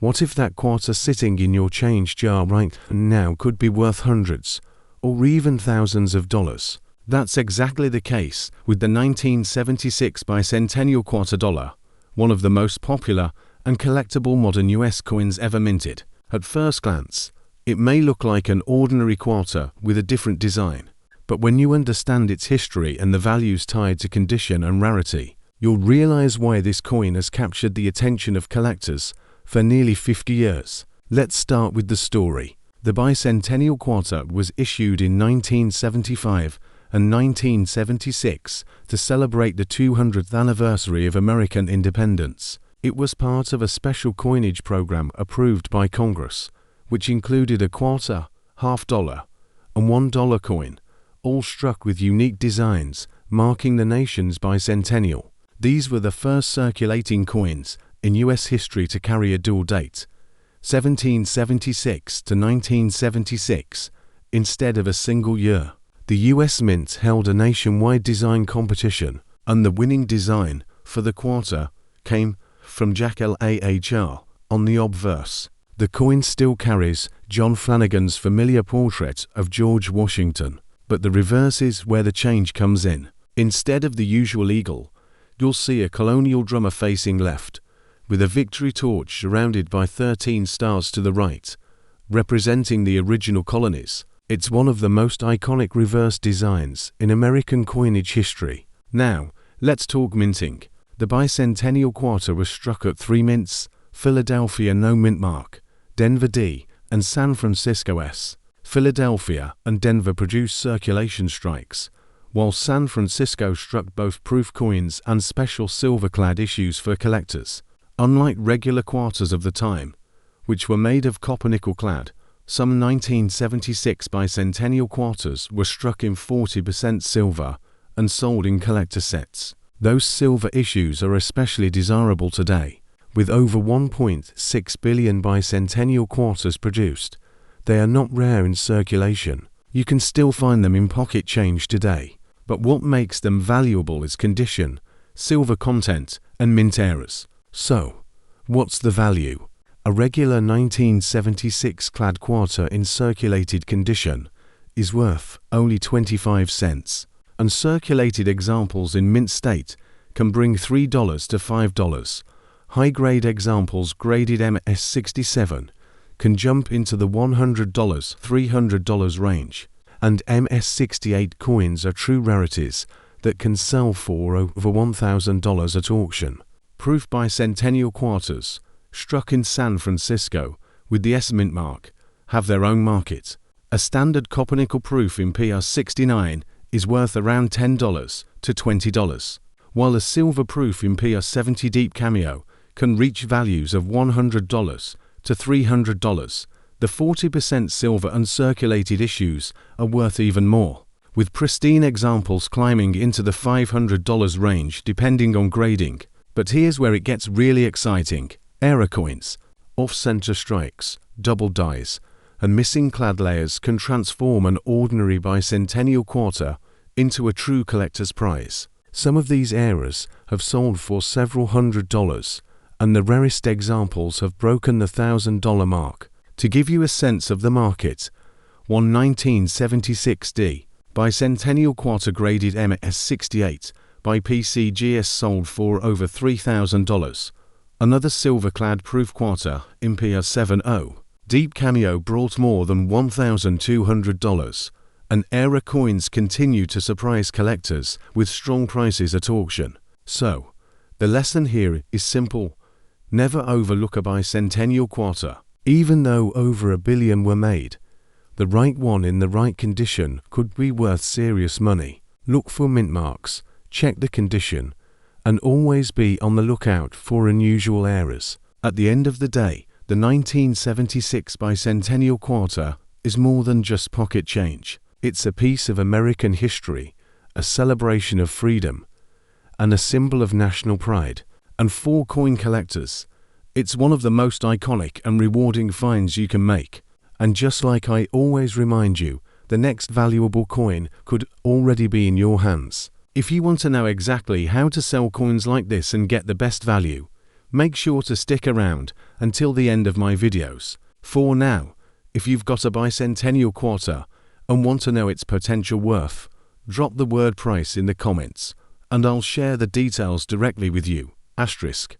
What if that quarter sitting in your change jar right now could be worth hundreds or even thousands of dollars? That's exactly the case with the 1976 Bicentennial quarter dollar, one of the most popular and collectible modern US coins ever minted. At first glance, it may look like an ordinary quarter with a different design, but when you understand its history and the values tied to condition and rarity, you'll realize why this coin has captured the attention of collectors for nearly 50 years. Let's start with the story. The Bicentennial quarter was issued in 1975 and 1976 to celebrate the 200th anniversary of American independence. It was part of a special coinage program approved by Congress, which included a quarter, $half, and $1 coin, all struck with unique designs marking the nation's bicentennial. These were the first circulating coins in US history to carry a dual date, 1776 to 1976, instead of a single year. The US Mint held a nationwide design competition, and the winning design for the quarter came from Jack Lahr on the obverse. The coin still carries John Flanagan's familiar portrait of George Washington, but the reverse is where the change comes in. Instead of the usual eagle, you'll see a colonial drummer facing left, with a victory torch surrounded by 13 stars to the right, representing the original colonies. It's one of the most iconic reverse designs in American coinage history. Now, let's talk minting. The Bicentennial quarter was struck at 3 mints: Philadelphia no mint mark, Denver D, and San Francisco S. Philadelphia and Denver produced circulation strikes, while San Francisco struck both proof coins and special silver-clad issues for collectors. Unlike regular quarters of the time, which were made of copper-nickel clad, some 1976 Bicentennial quarters were struck in 40% silver and sold in collector sets. Those silver issues are especially desirable today. With over 1.6 billion Bicentennial quarters produced, they are not rare in circulation. You can still find them in pocket change today. But what makes them valuable is condition, silver content, and mint errors. So, what's the value? A regular 1976 clad quarter in circulated condition is worth only 25 cents, and circulated examples in mint state can bring $3 to $5. High-grade examples graded MS67 can jump into the $100, $300 range, and MS68 coins are true rarities that can sell for over $1,000 at auction. Proof Bicentennial quarters, struck in San Francisco with the S mint mark, have their own market. A standard copper-nickel proof in PR69 is worth around $10 to $20, while a silver proof in PR70 Deep Cameo can reach values of $100 to $300. The 40% silver uncirculated issues are worth even more, with pristine examples climbing into the $500 range depending on grading. But here's where it gets really exciting. Error coins, off-center strikes, double dies, and missing clad layers can transform an ordinary Bicentennial quarter into a true collector's prize. Some of these errors have sold for several $100s, and the rarest examples have broken the $1,000 mark. To give you a sense of the market, one 1976D Bicentennial quarter graded MS68 by PCGS sold for over $3,000. Another silver-clad proof quarter in PR70 Deep Cameo brought more than $1,200, and error coins continue to surprise collectors with strong prices at auction. So, the lesson here is simple. Never overlook a Bicentennial quarter. Even though over 1 billion were made, the right one in the right condition could be worth serious money. Look for mint marks, check the condition, and always be on the lookout for unusual errors. At the end of the day, the 1976 Bicentennial quarter is more than just pocket change. It's a piece of American history, a celebration of freedom, and a symbol of national pride. And for coin collectors, it's one of the most iconic and rewarding finds you can make. And just like I always remind you, the next valuable coin could already be in your hands. If you want to know exactly how to sell coins like this and get the best value, Make sure to stick around until the end of my videos. For now, if you've got a Bicentennial quarter and want to know its potential worth, drop the word price in the comments and I'll share the details directly with you. Asterisk.